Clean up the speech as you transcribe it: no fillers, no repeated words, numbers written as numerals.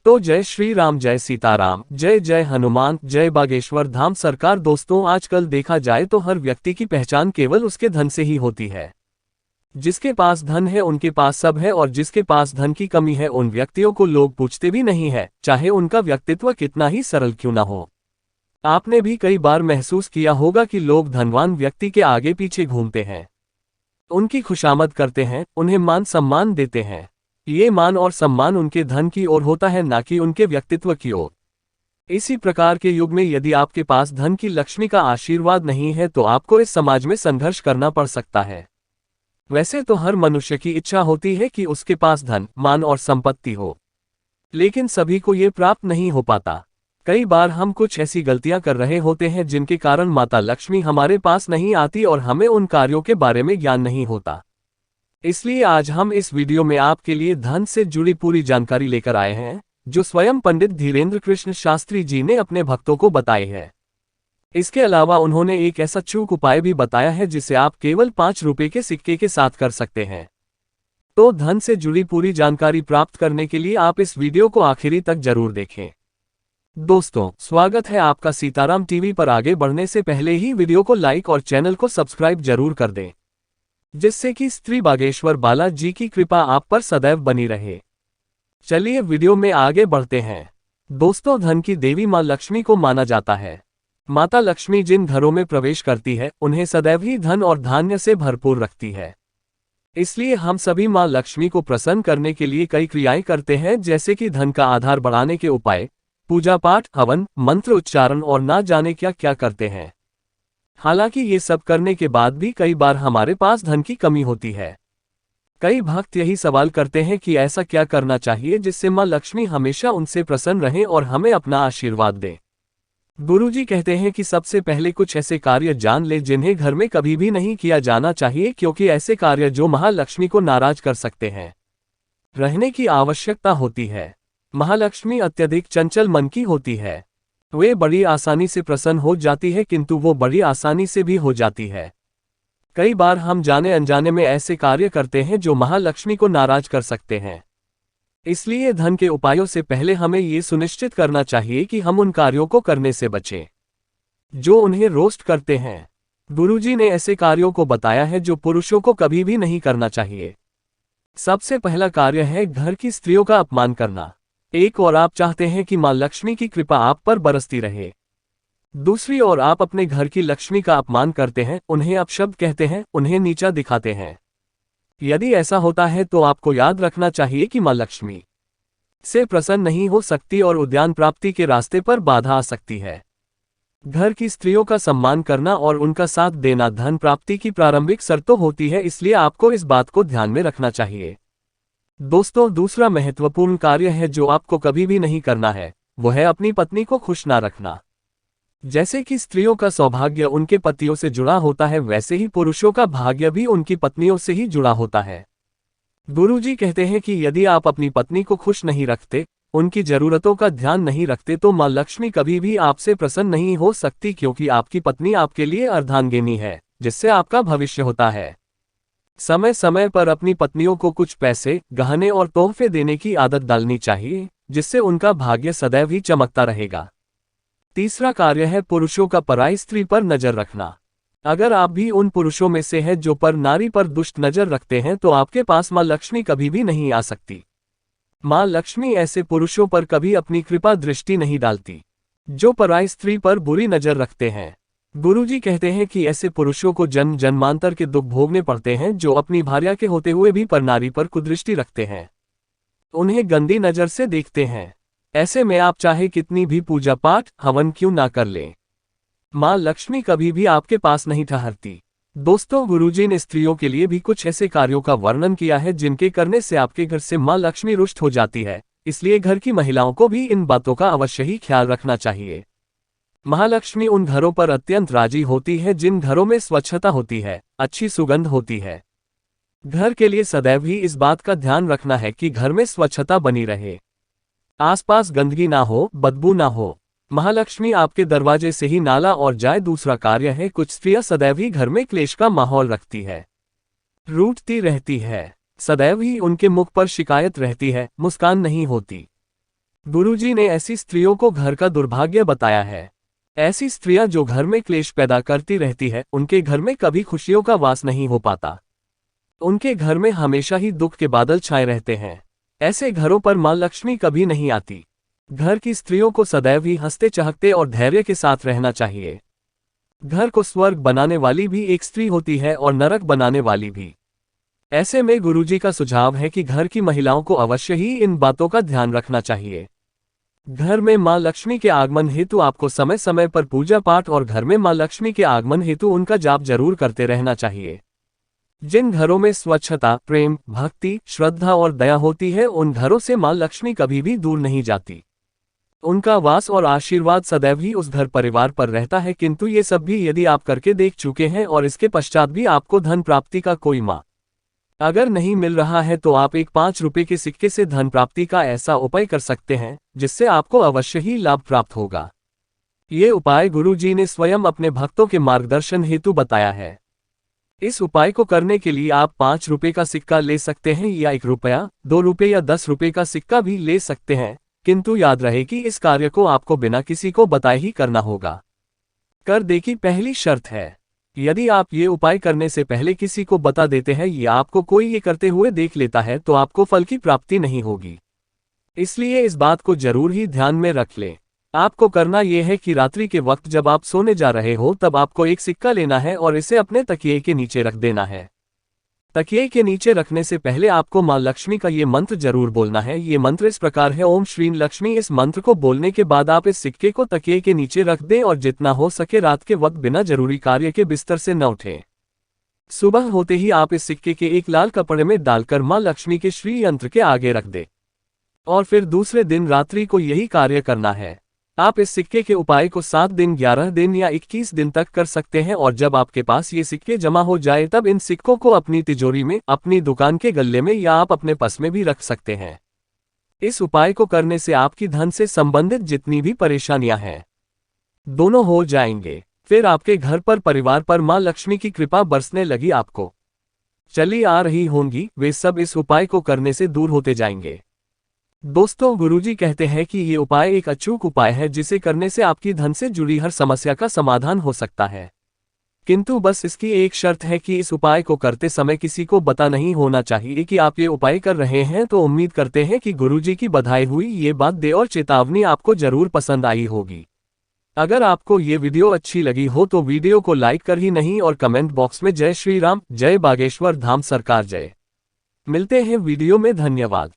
तो जय श्री राम, जय सीताराम, जय जय हनुमान, जय बागेश्वर धाम सरकार। दोस्तों, आजकल देखा जाए तो हर व्यक्ति की पहचान केवल उसके धन से ही होती है। जिसके पास धन है उनके पास सब है, और जिसके पास धन की कमी है उन व्यक्तियों को लोग पूछते भी नहीं है, चाहे उनका व्यक्तित्व कितना ही सरल क्यों ना हो। आपने भी कई बार महसूस किया होगा कि लोग धनवान व्यक्ति के आगे पीछे घूमते हैं, उनकी खुशामद करते हैं, उन्हें मान सम्मान देते हैं। ये मान और सम्मान उनके धन की ओर होता है, ना कि उनके व्यक्तित्व की ओर। इसी प्रकार के युग में यदि आपके पास धन की लक्ष्मी का आशीर्वाद नहीं है तो आपको इस समाज में संघर्ष करना पड़ सकता है। वैसे तो हर मनुष्य की इच्छा होती है कि उसके पास धन, मान और संपत्ति हो, लेकिन सभी को ये प्राप्त नहीं हो पाता। कई बार हम कुछ ऐसी गलतियां कर रहे होते हैं जिनके कारण माता लक्ष्मी हमारे पास नहीं आती और हमें उन कार्यों के बारे में ज्ञान नहीं होता। इसलिए आज हम इस वीडियो में आपके लिए धन से जुड़ी पूरी जानकारी लेकर आए हैं, जो स्वयं पंडित धीरेन्द्र कृष्ण शास्त्री जी ने अपने भक्तों को बताई है। इसके अलावा उन्होंने एक ऐसा चूक उपाय भी बताया है जिसे आप केवल 5 रुपए के सिक्के के साथ कर सकते हैं। तो धन से जुड़ी पूरी जानकारी प्राप्त करने के लिए आप इस वीडियो को आखिरी तक जरूर देखें। दोस्तों, स्वागत है आपका सीताराम टीवी पर। आगे बढ़ने से पहले ही वीडियो को लाइक और चैनल को सब्सक्राइब जरूर कर दें, जिससे कि श्री बागेश्वर बालाजी की कृपा आप पर सदैव बनी रहे। चलिए वीडियो में आगे बढ़ते हैं। दोस्तों, धन की देवी मां लक्ष्मी को माना जाता है। माता लक्ष्मी जिन घरों में प्रवेश करती है उन्हें सदैव ही धन और धान्य से भरपूर रखती है। इसलिए हम सभी मां लक्ष्मी को प्रसन्न करने के लिए कई क्रियाएं करते हैं, जैसे कि धन का आधार बढ़ाने के उपाय, पूजा पाठ, हवन, मंत्र उच्चारण और ना जाने क्या क्या करते हैं। हालांकि ये सब करने के बाद भी कई बार हमारे पास धन की कमी होती है। कई भक्त यही सवाल करते हैं कि ऐसा क्या करना चाहिए जिससे मां लक्ष्मी हमेशा उनसे प्रसन्न रहें और हमें अपना आशीर्वाद दें। गुरुजी कहते हैं कि सबसे पहले कुछ ऐसे कार्य जान ले जिन्हें घर में कभी भी नहीं किया जाना चाहिए, क्योंकि ऐसे कार्य जो महालक्ष्मी को नाराज कर सकते हैं। रहने की आवश्यकता होती है। महालक्ष्मी अत्यधिक चंचल मन की होती है। वे बड़ी आसानी से प्रसन्न हो जाती है, किंतु वो बड़ी आसानी से भी हो जाती है। कई बार हम जाने अनजाने में ऐसे कार्य करते हैं जो महालक्ष्मी को नाराज कर सकते हैं। इसलिए धन के उपायों से पहले हमें ये सुनिश्चित करना चाहिए कि हम उन कार्यों को करने से बचें जो उन्हें रोस्ट करते हैं। गुरुजी ने ऐसे कार्यों को बताया है जो पुरुषों को कभी भी नहीं करना चाहिए। सबसे पहला कार्य है घर की स्त्रियों का अपमान करना। एक और आप चाहते हैं कि मां लक्ष्मी की कृपा आप पर बरसती रहे, दूसरी ओर आप अपने घर की लक्ष्मी का अपमान करते हैं, उन्हें अपशब्द कहते हैं, उन्हें नीचा दिखाते हैं। यदि ऐसा होता है तो आपको याद रखना चाहिए कि मां लक्ष्मी से प्रसन्न नहीं हो सकती और उद्यान प्राप्ति के रास्ते पर बाधा आ सकती है। घर की स्त्रियों का सम्मान करना और उनका साथ देना धन प्राप्ति की प्रारंभिक शर्तों होती है, इसलिए आपको इस बात को ध्यान में रखना चाहिए। दोस्तों, दूसरा महत्वपूर्ण कार्य है जो आपको कभी भी नहीं करना है, वो है अपनी पत्नी को खुश ना रखना। जैसे कि स्त्रियों का सौभाग्य उनके पतियों से जुड़ा होता है, वैसे ही पुरुषों का भाग्य भी उनकी पत्नियों से ही जुड़ा होता है। गुरुजी कहते हैं कि यदि आप अपनी पत्नी को खुश नहीं रखते, उनकी जरूरतों का ध्यान नहीं रखते, तो मां लक्ष्मी कभी भी आपसे प्रसन्न नहीं हो सकती, क्योंकि आपकी पत्नी आपके लिए अर्धांगिनी है, जिससे आपका भविष्य होता है। समय समय पर अपनी पत्नियों को कुछ पैसे, गहने और तोहफे देने की आदत डालनी चाहिए, जिससे उनका भाग्य सदैव ही चमकता रहेगा। तीसरा कार्य है पुरुषों का पराई स्त्री पर नजर रखना। अगर आप भी उन पुरुषों में से हैं जो पर नारी पर दुष्ट नजर रखते हैं तो आपके पास मां लक्ष्मी कभी भी नहीं आ सकती। मां लक्ष्मी ऐसे पुरुषों पर कभी अपनी कृपा दृष्टि नहीं डालती जो पराई स्त्री पर बुरी नजर रखते हैं। गुरुजी कहते हैं कि ऐसे पुरुषों को जन्म जन्मांतर के दुख भोगने पड़ते हैं जो अपनी भार्या के होते हुए भी पर नारी पर कुदृष्टि रखते हैं, उन्हें गंदी नजर से देखते हैं। ऐसे में आप चाहे कितनी भी पूजा पाठ, हवन क्यों ना कर लें, मां लक्ष्मी कभी भी आपके पास नहीं ठहरती। दोस्तों, गुरुजी ने स्त्रियों के लिए भी कुछ ऐसे कार्यों का वर्णन किया है जिनके करने से आपके घर से मां लक्ष्मी रुष्ट हो जाती है, इसलिए घर की महिलाओं को भी इन बातों का अवश्य ही ख्याल रखना चाहिए। महालक्ष्मी उन घरों पर अत्यंत राजी होती है जिन घरों में स्वच्छता होती है, अच्छी सुगंध होती है। घर के लिए सदैव ही इस बात का ध्यान रखना है कि घर में स्वच्छता बनी रहे, आसपास गंदगी ना हो, बदबू ना हो। महालक्ष्मी आपके दरवाजे से ही नाला और जाए। दूसरा कार्य है कुछ स्त्रियां सदैव ही घर में क्लेश का माहौल रखती है, रूठती रहती है, सदैव ही उनके मुख पर शिकायत रहती है, मुस्कान नहीं होती। गुरुजी ने ऐसी स्त्रियों को घर का दुर्भाग्य बताया है। ऐसी स्त्रियां जो घर में क्लेश पैदा करती रहती है, उनके घर में कभी खुशियों का वास नहीं हो पाता। उनके घर में हमेशा ही दुख के बादल छाए रहते हैं। ऐसे घरों पर मां लक्ष्मी कभी नहीं आती। घर की स्त्रियों को सदैव ही हंसते चहकते और धैर्य के साथ रहना चाहिए। घर को स्वर्ग बनाने वाली भी एक स्त्री होती है और नरक बनाने वाली भी। ऐसे में गुरुजी का सुझाव है कि घर की महिलाओं को अवश्य ही इन बातों का ध्यान रखना चाहिए। घर में मां लक्ष्मी के आगमन हेतु आपको समय समय पर पूजा पाठ और घर में मां लक्ष्मी के आगमन हेतु उनका जाप जरूर करते रहना चाहिए। जिन घरों में स्वच्छता, प्रेम, भक्ति, श्रद्धा और दया होती है, उन घरों से मां लक्ष्मी कभी भी दूर नहीं जाती। उनका वास और आशीर्वाद सदैव ही उस घर परिवार पर रहता है। किंतु ये सब भी यदि आप करके देख चुके हैं और इसके पश्चात भी आपको धन प्राप्ति का कोई मार्ग अगर नहीं मिल रहा है, तो आप एक 5 रुपए के सिक्के से धन प्राप्ति का ऐसा उपाय कर सकते हैं जिससे आपको अवश्य ही लाभ प्राप्त होगा। ये उपाय गुरुजी ने स्वयं अपने भक्तों के मार्गदर्शन हेतु बताया है। इस उपाय को करने के लिए आप 5 रुपए का सिक्का ले सकते हैं या 1 रुपया, 2 रुपए या 10 रुपए का सिक्का भी ले सकते हैं। किंतु याद रहे कि इस कार्य को आपको बिना किसी को बताए ही करना होगा। कर दे की पहली शर्त है, यदि आप ये उपाय करने से पहले किसी को बता देते हैं या आपको कोई ये करते हुए देख लेता है, तो आपको फल की प्राप्ति नहीं होगी। इसलिए इस बात को जरूर ही ध्यान में रख लें। आपको करना यह है कि रात्रि के वक्त जब आप सोने जा रहे हो, तब आपको एक सिक्का लेना है और इसे अपने तकिए के नीचे रख देना है। तकिए के नीचे रखने से पहले आपको मां लक्ष्मी का ये मंत्र जरूर बोलना है। ये मंत्र इस प्रकार है, ओम श्रीं लक्ष्मी। इस मंत्र को बोलने के बाद आप इस सिक्के को तकिए के नीचे रख दें और जितना हो सके रात के वक्त बिना जरूरी कार्य के बिस्तर से न उठें। सुबह होते ही आप इस सिक्के के एक लाल कपड़े में डालकर मां लक्ष्मी के श्री यंत्र के आगे रख दें और फिर दूसरे दिन रात्रि को यही कार्य करना है। आप इस सिक्के के उपाय को 7 दिन, 11 दिन या 21 दिन तक कर सकते हैं और जब आपके पास ये सिक्के जमा हो जाए, तब इन सिक्कों को अपनी तिजोरी में, अपनी दुकान के गल्ले में या आप अपने पर्स में भी रख सकते हैं। इस उपाय को करने से आपकी धन से संबंधित जितनी भी परेशानियां हैं, दोनों हो जाएंगे। फिर आपके घर पर, परिवार पर मां लक्ष्मी की कृपा बरसने लगी आपको चली आ रही होंगी, वे सब इस उपाय को करने से दूर होते जाएंगे। दोस्तों, गुरुजी कहते हैं कि ये उपाय एक अचूक उपाय है जिसे करने से आपकी धन से जुड़ी हर समस्या का समाधान हो सकता है। किंतु बस इसकी एक शर्त है कि इस उपाय को करते समय किसी को पता नहीं होना चाहिए कि आप ये उपाय कर रहे हैं। तो उम्मीद करते हैं कि गुरुजी की बधाई हुई ये बात दे और चेतावनी आपको जरूर पसंद आई होगी। अगर आपको ये वीडियो अच्छी लगी हो तो वीडियो को लाइक कर ही नहीं और कमेंट बॉक्स में जय श्री राम, जय बागेश्वर धाम सरकार जय। मिलते हैं वीडियो में। धन्यवाद।